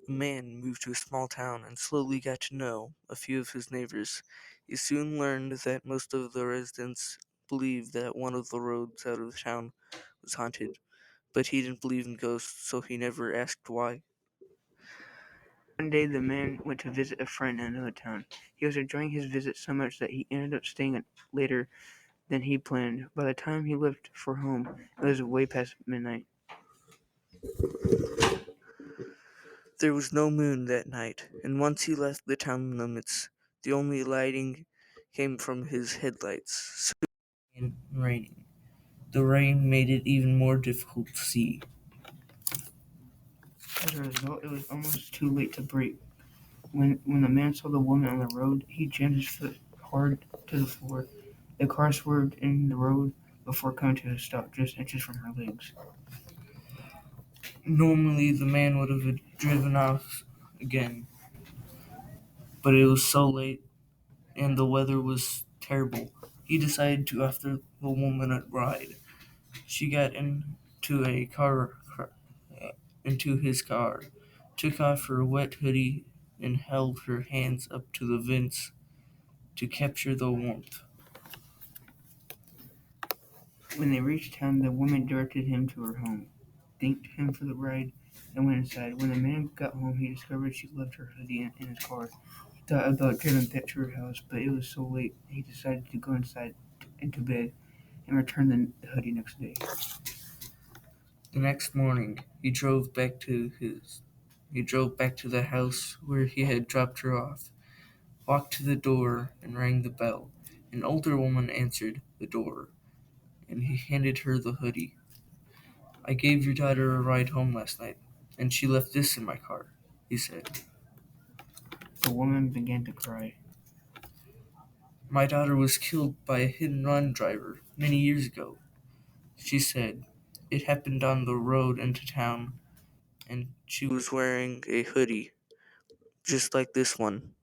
A man moved to a small town and slowly got to know a few of his neighbors. He soon learned that most of the residents believed that one of the roads out of the town was haunted, but he didn't believe in ghosts, so he never asked why. One day the man went to visit a friend in another town. He was enjoying his visit so much that he ended up staying later than he planned. By the time he left for home, it was way past midnight. There was no moon that night, and once he left the town limits, the only lighting came from his headlights. Soon it began raining. The rain made it even more difficult to see. As a result, it was almost too late to brake. When the man saw the woman on the road, he jammed his foot hard to the floor. The car swerved in the road before coming to a stop just inches from her legs. Normally, the man would have driven off again, but it was so late and the weather was terrible. He decided to offer the woman a ride. She got into his car, took off her wet hoodie, and held her hands up to the vents to capture the warmth. When they reached town, the woman directed him to her home, thanked him for the ride, and went inside. When the man got home, he discovered she left her hoodie in his car. He thought about driving back to her house, but it was so late he decided to go inside into bed and return the hoodie next day. The next morning, he drove back to the house where he had dropped her off, walked to the door, and rang the bell. An older woman answered the door, and he handed her the hoodie. "I gave your daughter a ride home last night, and she left this in my car," he said. The woman began to cry. "My daughter was killed by a hit-and-run driver many years ago," she said. "It happened on the road into town, and she was wearing a hoodie, just like this one."